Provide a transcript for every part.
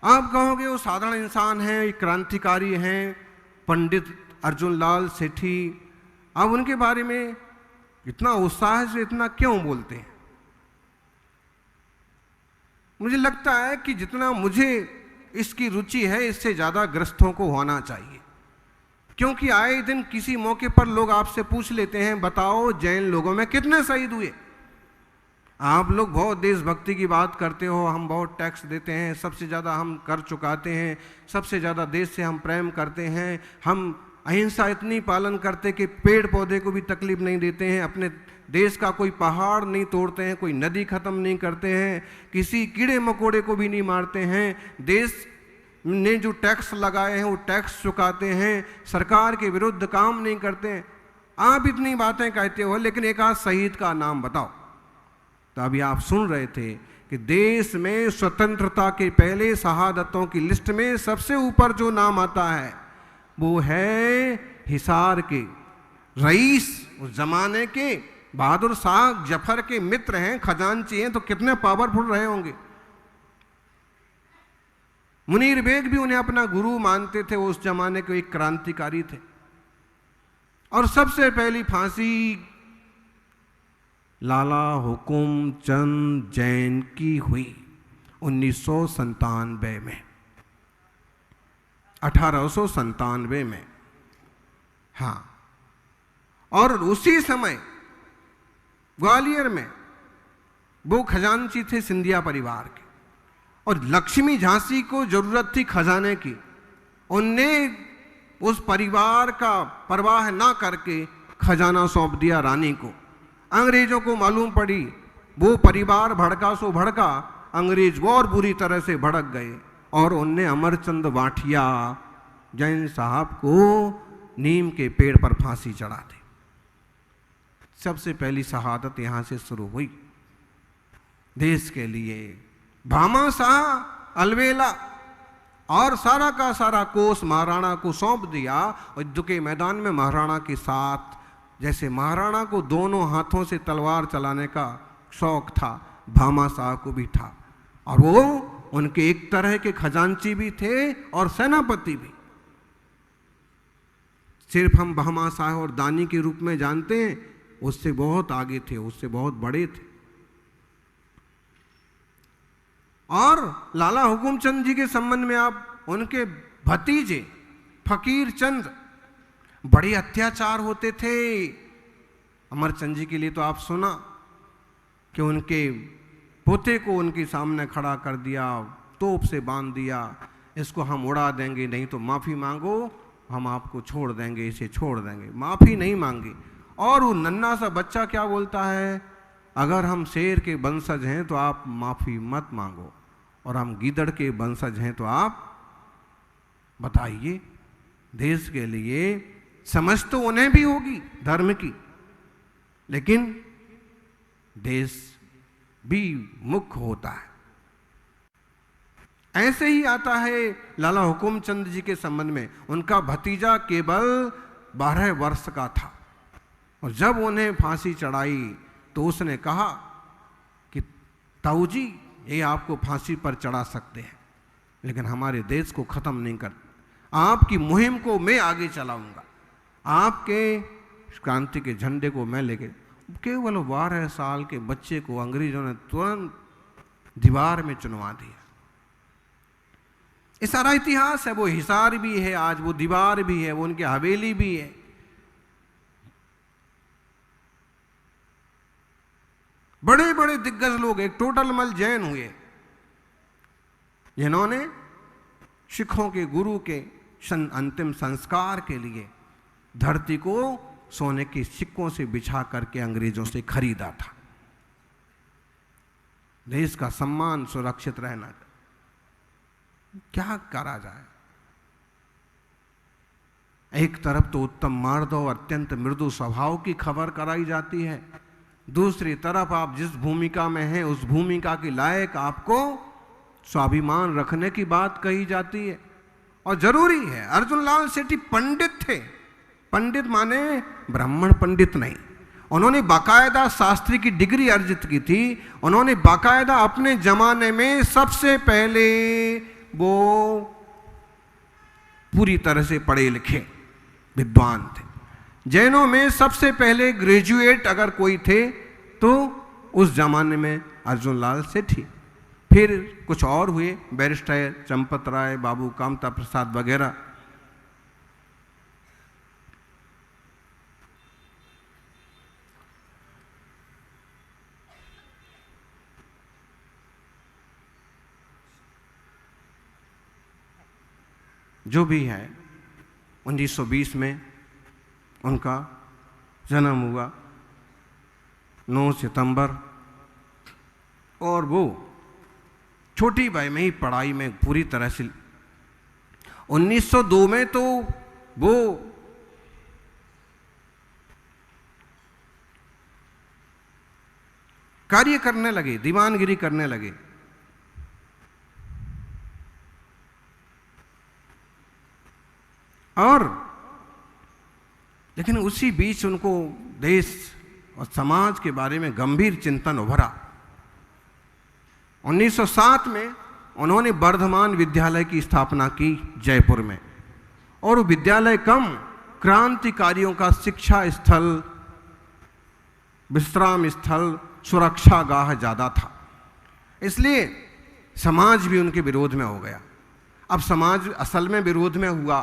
आप कहोगे वो साधारण इंसान हैं, क्रांतिकारी हैं, पंडित अर्जुन लाल सेठी, आप उनके बारे में इतना उत्साह से इतना क्यों बोलते हैं? मुझे लगता है कि जितना मुझे इसकी रुचि है इससे ज़्यादा ग्रस्तों को होना चाहिए, क्योंकि आए दिन किसी मौके पर लोग आपसे पूछ लेते हैं, बताओ जैन लोगों में कितने शहीद हुए? आप लोग बहुत देशभक्ति की बात करते हो, हम बहुत टैक्स देते हैं, सबसे ज़्यादा हम कर चुकाते हैं, सबसे ज़्यादा देश से हम प्रेम करते हैं, हम अहिंसा इतनी पालन करते कि पेड़ पौधे को भी तकलीफ नहीं देते हैं, अपने देश का कोई पहाड़ नहीं तोड़ते हैं, कोई नदी ख़त्म नहीं करते हैं, किसी कीड़े मकोड़े को भी नहीं मारते हैं, देश ने जो टैक्स लगाए हैं वो टैक्स चुकाते हैं, सरकार के विरुद्ध काम नहीं करते हैं। आप इतनी बातें कहते हो, लेकिन एक आध शहीद का नाम बताओ। तो अभी आप सुन रहे थे कि देश में स्वतंत्रता के पहले शहादतों की लिस्ट में सबसे ऊपर जो नाम आता है वो है हिसार के रईस, उस जमाने के बहादुर शाह जफर के मित्र हैं, खजांची हैं, तो कितने पावरफुल रहे होंगे। मुनीर बेग भी उन्हें अपना गुरु मानते थे, वो उस जमाने के एक क्रांतिकारी थे। और सबसे पहली फांसी लाला हुकुम चंद जैन की हुई 1997 में, 1897 में। हाँ, और उसी समय ग्वालियर में वो खजांची थे सिंधिया परिवार के, और लक्ष्मी झांसी को जरूरत थी खजाने की, उनने उस परिवार का परवाह ना करके खजाना सौंप दिया रानी को। अंग्रेजों को मालूम पड़ी, वो परिवार भड़का सो भड़का, अंग्रेज वो और बुरी तरह से भड़क गए, और उनने अमरचंद वाठिया जैन साहब को नीम के पेड़ पर फांसी चढ़ा दी। सबसे पहली शहादत यहाँ से शुरू हुई देश के लिए। भामा शाह अलवेला और सारा का सारा कोस महाराणा को सौंप दिया, और युद्ध के मैदान में महाराणा के साथ, जैसे महाराणा को दोनों हाथों से तलवार चलाने का शौक था, भामा शाह को भी था, और वो उनके एक तरह के खजांची भी थे और सेनापति भी। सिर्फ हम भामा शाह और दानी के रूप में जानते हैं, उससे बहुत आगे थे, उससे बहुत बड़े थे। और लाला हुकुमचंद जी के संबंध में आप उनके भतीजे फकीर चंद, बड़े अत्याचार होते थे। अमरचंद जी के लिए तो आप सुना कि उनके पोते को उनके सामने खड़ा कर दिया, तोप से बांध दिया, इसको हम उड़ा देंगे, नहीं तो माफ़ी मांगो, हम आपको छोड़ देंगे, इसे छोड़ देंगे। माफ़ी नहीं मांगी, और वो नन्हा सा बच्चा क्या बोलता है, अगर हम शेर के वंशज हैं तो आप माफ़ी मत मांगो, और हम गीदड़ के वंशज हैं तो आप बताइए। देश के लिए समझ तो उन्हें भी होगी धर्म की, लेकिन देश भी मुख्य होता है। ऐसे ही आता है लाला हुकुमचंद जी के संबंध में। उनका भतीजा केवल 12 वर्ष का था, और जब उन्हें फांसी चढ़ाई तो उसने कहा कि ताऊ जी, ये आपको फांसी पर चढ़ा सकते हैं, लेकिन हमारे देश को ख़त्म नहीं कर, आपकी मुहिम को मैं आगे चलाऊंगा, आपके क्रांति के झंडे को मैं लेके। केवल 12 साल के बच्चे को अंग्रेजों ने तुरंत दीवार में चुनवा दिया। ये सारा इतिहास है। वो हिसार भी है, आज वो दीवार भी है, वो उनकी हवेली भी है। बड़े बड़े दिग्गज लोग, एक टोडरमल जैन हुए, जिन्होंने सिखों के गुरु के अंतिम संस्कार के लिए धरती को सोने के सिक्कों से बिछा करके अंग्रेजों से खरीदा था। देश का सम्मान सुरक्षित रहना, क्या करा जाए। एक तरफ तो उत्तम मर्द और अत्यंत मृदु स्वभाव की खबर कराई जाती है, दूसरी तरफ आप जिस भूमिका में हैं उस भूमिका के लायक आपको स्वाभिमान रखने की बात कही जाती है। और जरूरी है, अर्जुन लाल सेठी पंडित थे। पंडित माने ब्राह्मण पंडित नहीं, उन्होंने बाकायदा शास्त्री की डिग्री अर्जित की थी। उन्होंने बाकायदा अपने जमाने में सबसे पहले वो पूरी तरह से पढ़े लिखे विद्वान थे। जैनों में सबसे पहले ग्रेजुएट अगर कोई थे तो उस जमाने में अर्जुन लाल सेठ ही, फिर कुछ और हुए, बैरिस्टर चंपत राय, बाबू कामता प्रसाद वगैरह। जो भी है, 1920 में उनका जन्म हुआ, 9 सितंबर, और वो छोटी वय में ही पढ़ाई में पूरी तरह से 1902 में तो वो कार्य करने लगे, दीवानगिरी करने लगे। और लेकिन उसी बीच उनको देश और समाज के बारे में गंभीर चिंतन उभरा। 1907 में उन्होंने वर्धमान विद्यालय की स्थापना की जयपुर में, और वो विद्यालय कम क्रांतिकारियों का शिक्षा स्थल, विश्राम स्थल, सुरक्षागाह ज़्यादा था, इसलिए समाज भी उनके विरोध में हो गया। अब समाज असल में विरोध में हुआ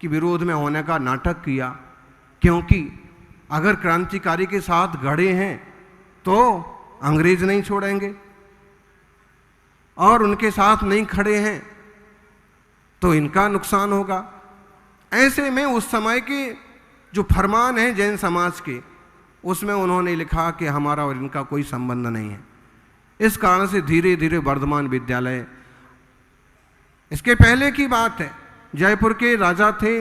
कि विरोध में होने का नाटक किया, क्योंकि अगर क्रांतिकारी के साथ गड़े हैं तो अंग्रेज नहीं छोड़ेंगे, और उनके साथ नहीं खड़े हैं तो इनका नुकसान होगा। ऐसे में उस समय के जो फरमान हैं जैन समाज के, उसमें उन्होंने लिखा कि हमारा और इनका कोई संबंध नहीं है। इस कारण से धीरे धीरे वर्धमान विद्यालय, इसके पहले की बात है, जयपुर के राजा थे,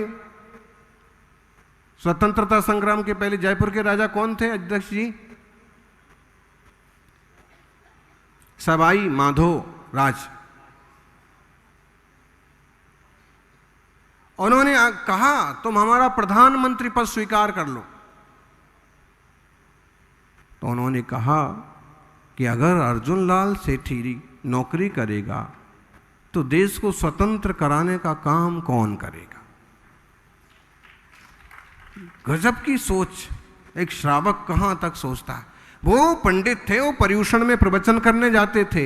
स्वतंत्रता संग्राम के पहले जयपुर के राजा कौन थे अध्यक्ष जी? सवाई माधो राज। उन्होंने कहा तुम हमारा प्रधानमंत्री पद स्वीकार कर लो। तो उन्होंने कहा कि अगर अर्जुन लाल सेठी नौकरी करेगा तो देश को स्वतंत्र कराने का काम कौन करेगा? गजब की सोच, एक श्रावक कहां तक सोचता है। वो पंडित थे, वो पर्यूषण में प्रवचन करने जाते थे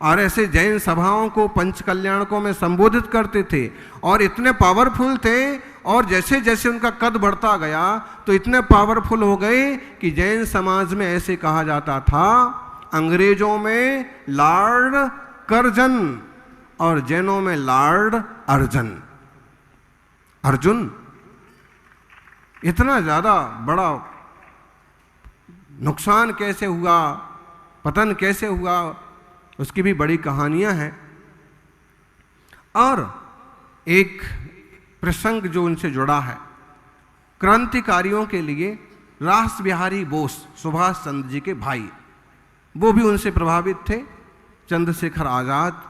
और ऐसे जैन सभाओं को, पंच कल्याणकों में संबोधित करते थे, और इतने पावरफुल थे, और जैसे जैसे उनका कद बढ़ता गया तो इतने पावरफुल हो गए कि जैन समाज में ऐसे कहा जाता था, अंग्रेजों में लॉर्ड करजन और जैनों में लॉर्ड अर्जुन। अर्जुन इतना ज़्यादा बड़ा नुकसान कैसे हुआ, पतन कैसे हुआ, उसकी भी बड़ी कहानियां हैं। और एक प्रसंग जो उनसे जुड़ा है, क्रांतिकारियों के लिए रास बिहारी बोस, सुभाष चंद्र जी के भाई, वो भी उनसे प्रभावित थे। चंद्रशेखर आज़ाद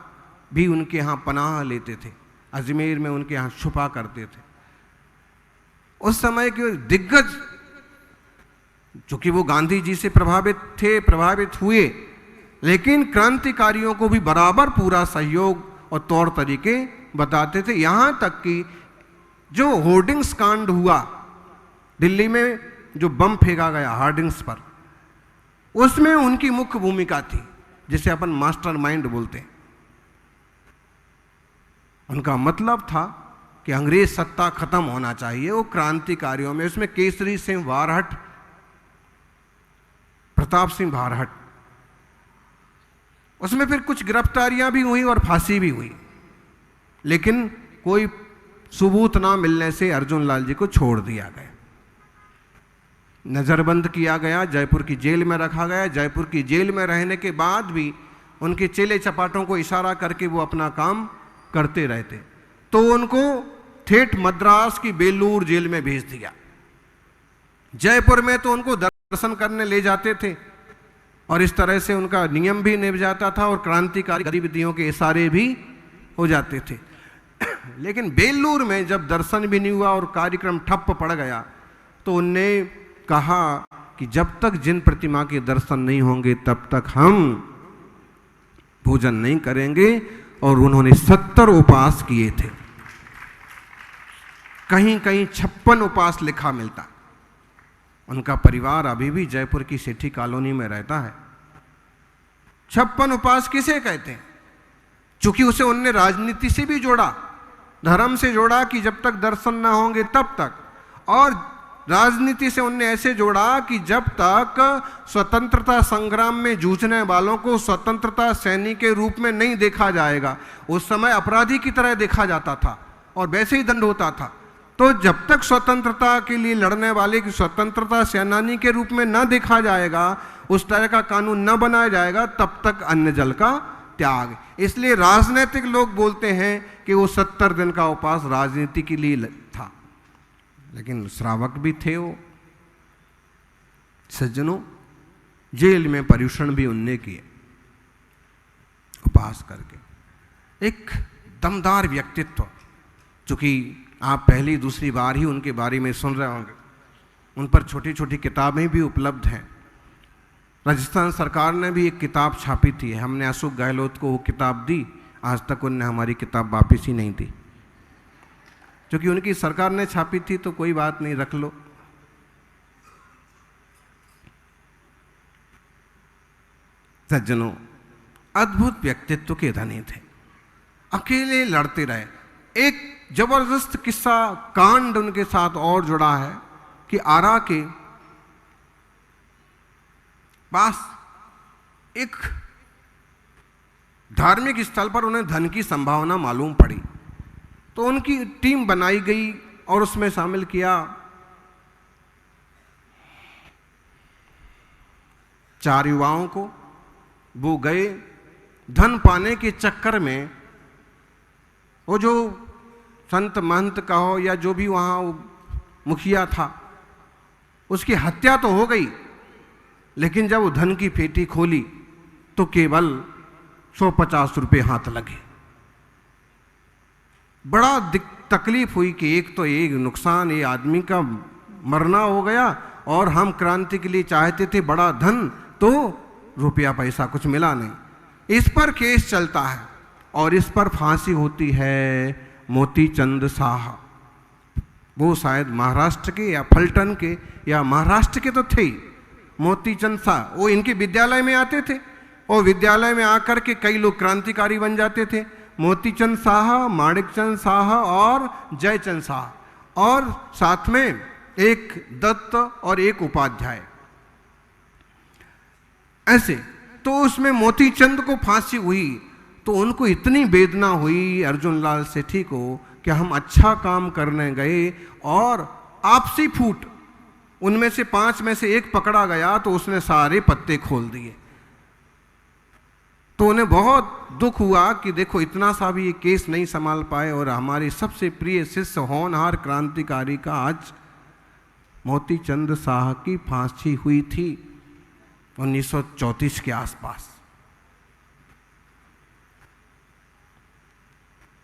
भी उनके यहाँ पनाह लेते थे, अजमेर में उनके यहाँ छुपा करते थे। उस समय के दिग्गज, चूंकि वो गांधी जी से प्रभावित थे, प्रभावित हुए, लेकिन क्रांतिकारियों को भी बराबर पूरा सहयोग और तौर तरीके बताते थे। यहां तक कि जो होर्डिंग्स कांड हुआ दिल्ली में, जो बम फेंका गया होर्डिंग्स पर, उसमें उनकी मुख्य भूमिका थी, जिसे अपन मास्टरमाइंड बोलते हैं। उनका मतलब था कि अंग्रेज सत्ता खत्म होना चाहिए। वो क्रांतिकारियों में, उसमें केसरी सिंह बारहट, प्रताप सिंह बारहट, उसमें फिर कुछ गिरफ्तारियां भी हुई और फांसी भी हुई, लेकिन कोई सबूत ना मिलने से अर्जुन लाल जी को छोड़ दिया गया, नजरबंद किया गया, जयपुर की जेल में रखा गया। जयपुर की जेल में रहने के बाद भी उनके चेले चपाटों को इशारा करके वो अपना काम करते रहते, तो उनको ठेठ मद्रास की बेलूर जेल में भेज दिया। जयपुर में तो उनको दर्शन करने ले जाते थे, और इस तरह से उनका नियम भी निभ जाता था और क्रांतिकारी गतिविधियों के इशारे भी हो जाते थे। लेकिन बेलूर में जब दर्शन भी नहीं हुआ और कार्यक्रम ठप्प पड़ गया, तो उनने कहा कि जब तक जिन प्रतिमा के दर्शन नहीं होंगे तब तक हम भोजन नहीं करेंगे। और उन्होंने 70 उपास किए थे। कहीं कहीं 56 उपास लिखा मिलता। उनका परिवार अभी भी जयपुर की सेठी कॉलोनी में रहता है। 56 उपास किसे कहते हैं? चूंकि उसे उनने राजनीति से भी जोड़ा, धर्म से जोड़ा कि जब तक दर्शन ना होंगे तब तक, और राजनीति से उनने ऐसे जोड़ा कि जब तक स्वतंत्रता संग्राम में जूझने वालों को स्वतंत्रता सैनिक के रूप में नहीं देखा जाएगा, उस समय अपराधी की तरह देखा जाता था और वैसे ही दंड होता था। तो जब तक स्वतंत्रता के लिए लड़ने वाले की स्वतंत्रता सेनानी के रूप में न देखा जाएगा, उस तरह का कानून न बनाया जाएगा, तब तक अन्न जल का त्याग। इसलिए राजनीतिक लोग बोलते हैं कि वो 70 दिन का उपवास राजनीति के लिए था, लेकिन श्रावक भी थे वो। सज्जनों, जेल में पर्युषण भी उनने किए उपवास करके। एक दमदार व्यक्तित्व, चूंकि आप पहली दूसरी बार ही उनके बारे में सुन रहे होंगे, उन पर छोटी छोटी किताबें भी उपलब्ध हैं। राजस्थान सरकार ने भी एक किताब छापी थी, हमने अशोक गहलोत को वो किताब दी, आज तक उनने हमारी किताब वापस ही नहीं दी। क्योंकि उनकी सरकार ने छापी थी तो कोई बात नहीं, रख लो। सज्जनों, अद्भुत व्यक्तित्व के धनी थे, अकेले लड़ते रहे। एक जबरदस्त किस्सा कांड उनके साथ और जुड़ा है कि आरा के पास एक धार्मिक स्थल पर उन्हें धन की संभावना मालूम पड़ी, तो उनकी टीम बनाई गई और उसमें शामिल किया 4 युवाओं को। वो गए, धन पाने के चक्कर में वो जो संत महंत का हो या जो भी वहाँ मुखिया था, उसकी हत्या तो हो गई, लेकिन जब वो धन की पेटी खोली तो केवल 150 रुपये हाथ लगे। बड़ा तकलीफ हुई कि एक तो एक नुकसान, ये आदमी का मरना हो गया, और हम क्रांति के लिए चाहते थे बड़ा धन, तो रुपया पैसा कुछ मिला नहीं। इस पर केस चलता है और इस पर फांसी होती है मोतीचंद शाह। वो शायद महाराष्ट्र के या फलटन के या महाराष्ट्र के तो थे ही, मोतीचंद शाह। वो इनके विद्यालय में आते थे और विद्यालय में आकर के कई लोग क्रांतिकारी बन जाते थे। मोतीचंद शाह, माणिकचंद शाह और जयचंद शाह, और साथ में एक दत्त और एक उपाध्याय। ऐसे तो उसमें मोतीचंद को फांसी हुई तो उनको इतनी वेदना हुई अर्जुन लाल सेठी को कि हम अच्छा काम करने गए और आपसी फूट, उनमें से 5 में से एक पकड़ा गया तो उसने सारे पत्ते खोल दिए। तो उन्हें बहुत दुख हुआ कि देखो इतना सा भी ये केस नहीं संभाल पाए और हमारे सबसे प्रिय शिष्य होनहार क्रांतिकारी का आज मोतीचंद शाह की फांसी हुई थी 1934 के आसपास।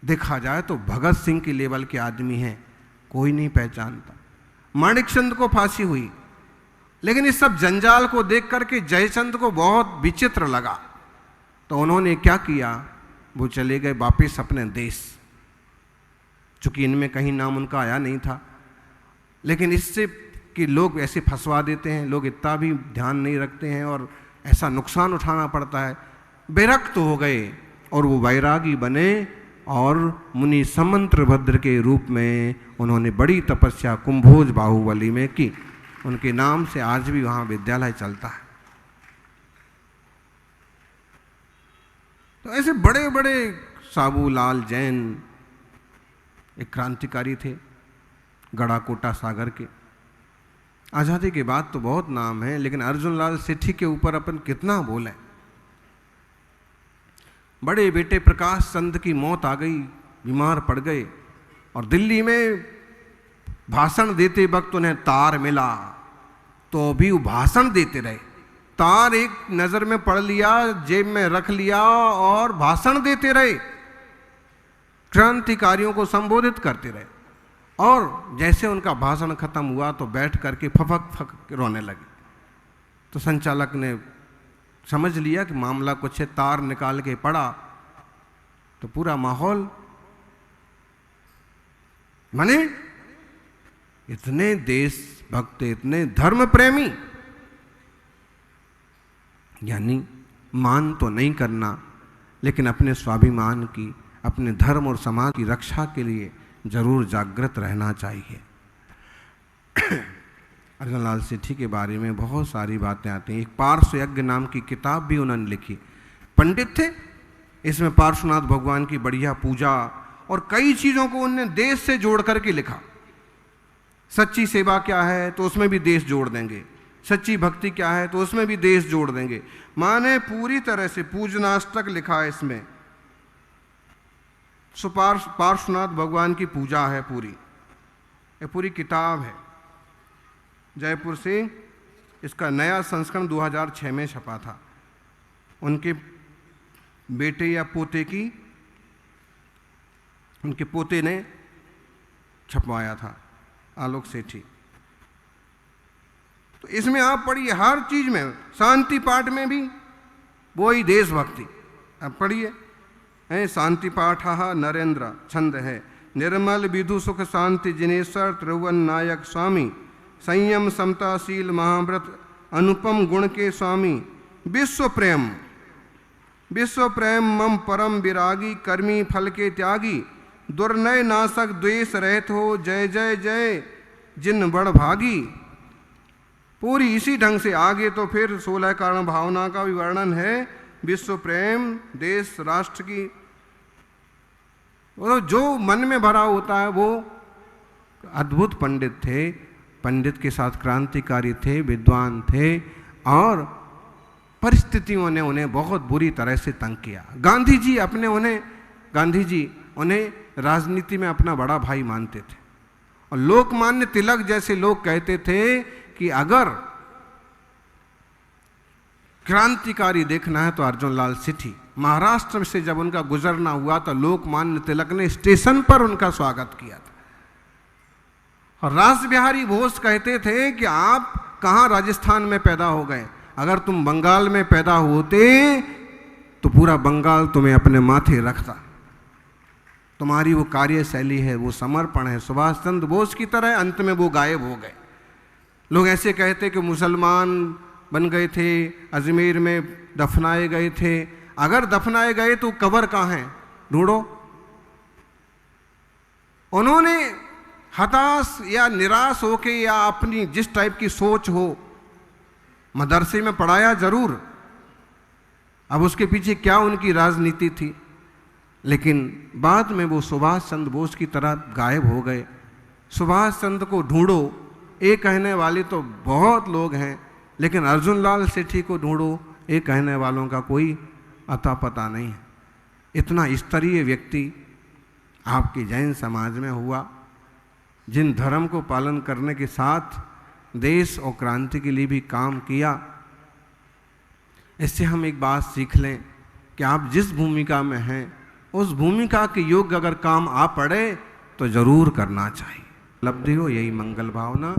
देखा जाए तो भगत सिंह के लेवल के आदमी हैं, कोई नहीं पहचानता। माणिकचंद को फांसी हुई, लेकिन इस सब जंजाल को देख करके जयचंद को बहुत विचित्र लगा, तो उन्होंने क्या किया, वो चले गए वापस अपने देश। चूंकि इनमें कहीं नाम उनका आया नहीं था, लेकिन इससे कि लोग ऐसे फंसवा देते हैं, लोग इतना भी ध्यान नहीं रखते हैं और ऐसा नुकसान उठाना पड़ता है। विरक्त हो गए और वो वैरागी बने और मुनि समंत्रभद्र के रूप में उन्होंने बड़ी तपस्या कुंभोज बाहुबली में की। उनके नाम से आज भी वहाँ विद्यालय चलता है। तो ऐसे बड़े बड़े साबूलाल जैन एक क्रांतिकारी थे, गढ़ाकोटा सागर के। आज़ादी के बाद तो बहुत नाम है, लेकिन अर्जुन लाल सेठी के ऊपर अपन कितना बोलें। बड़े बेटे प्रकाश चंद की मौत आ गई, बीमार पड़ गए और दिल्ली में भाषण देते वक्त उन्हें तार मिला, तो भी वो भाषण देते रहे। तार एक नज़र में पढ़ लिया, जेब में रख लिया और भाषण देते रहे, क्रांतिकारियों को संबोधित करते रहे। और जैसे उनका भाषण खत्म हुआ तो बैठ करके फफक फक रोने लगे। तो संचालक ने समझ लिया कि मामला कुछ है, तार निकाल के पढ़ा तो पूरा माहौल, माने इतने देशभक्त, इतने धर्म प्रेमी, यानी मान तो नहीं करना, लेकिन अपने स्वाभिमान की, अपने धर्म और समाज की रक्षा के लिए जरूर जागृत रहना चाहिए। अर्जुन लाल सेठी के बारे में बहुत सारी बातें आती हैं। एक पार्श्व यज्ञ नाम की किताब भी उन्होंने लिखी। पंडित थे, इसमें पार्श्वनाथ भगवान की बढ़िया पूजा और कई चीज़ों को उन्होंने देश से जोड़ करके लिखा। सच्ची सेवा क्या है तो उसमें भी देश जोड़ देंगे, सच्ची भक्ति क्या है तो उसमें भी देश जोड़ देंगे। माने पूरी तरह से पूजनाष्टक लिखा है इसमें। पार्श्वनाथ भगवान की पूजा है पूरी, ये पूरी किताब है। जयपुर से इसका नया संस्करण 2006 में छपा था। उनके बेटे या पोते की, उनके पोते ने छपवाया था, आलोक सेठी। तो इसमें आप पढ़िए, हर चीज में, शांति पाठ में भी वही देशभक्ति। अब पढ़िए, शांति पाठ नरेंद्र छंद है, निर्मल विधु सुख शांति जिनेश्वर त्रिभुवन नायक स्वामी, संयम समताशील महाव्रत अनुपम गुण के स्वामी, विश्व प्रेम मम परम विरागी, कर्मी फल के त्यागी, दुर्नय नाशक द्वेष रहित हो, जय जय जय जिन बड़ भागी। पूरी इसी ढंग से आगे तो फिर 16 कारण भावना का भी वर्णन है, विश्व प्रेम, देश राष्ट्र की, तो जो मन में भरा होता है वो। अद्भुत पंडित थे, पंडित के साथ क्रांतिकारी थे, विद्वान थे, और परिस्थितियों ने उन्हें बहुत बुरी तरह से तंग किया। गांधी जी उन्हें राजनीति में अपना बड़ा भाई मानते थे, और लोकमान्य तिलक जैसे लोग कहते थे कि अगर क्रांतिकारी देखना है तो अर्जुन लाल सेठी। महाराष्ट्र से जब उनका गुजरना हुआ तो लोकमान्य तिलक ने स्टेशन पर उनका स्वागत किया था। और रास बिहारी बोस कहते थे कि आप कहाँ राजस्थान में पैदा हो गए, अगर तुम बंगाल में पैदा होते तो पूरा बंगाल तुम्हें अपने माथे रखता। तुम्हारी वो कार्यशैली है, वो समर्पण है, सुभाष चंद्र बोस की तरह। अंत में वो गायब हो गए। लोग ऐसे कहते कि मुसलमान बन गए थे, अजमेर में दफनाए गए थे। अगर दफनाए गए तो कब्र कहाँ है, ढूंढो। उन्होंने हताश या निराश होके या अपनी जिस टाइप की सोच हो, मदरसे में पढ़ाया जरूर, अब उसके पीछे क्या उनकी राजनीति थी, लेकिन बाद में वो सुभाष चंद्र बोस की तरह गायब हो गए। सुभाष चंद्र को ढूंढो, ये कहने वाले तो बहुत लोग हैं, लेकिन अर्जुन लाल सेठी को ढूंढो, ये कहने वालों का कोई अता पता नहीं है। इतना स्तरीय व्यक्ति आपके जैन समाज में हुआ, जिन धर्म को पालन करने के साथ देश और क्रांति के लिए भी काम किया। इससे हम एक बात सीख लें कि आप जिस भूमिका में हैं, उस भूमिका के योग्य अगर काम आ पड़े तो जरूर करना चाहिए। उपलब्धि हो, यही मंगल भावना।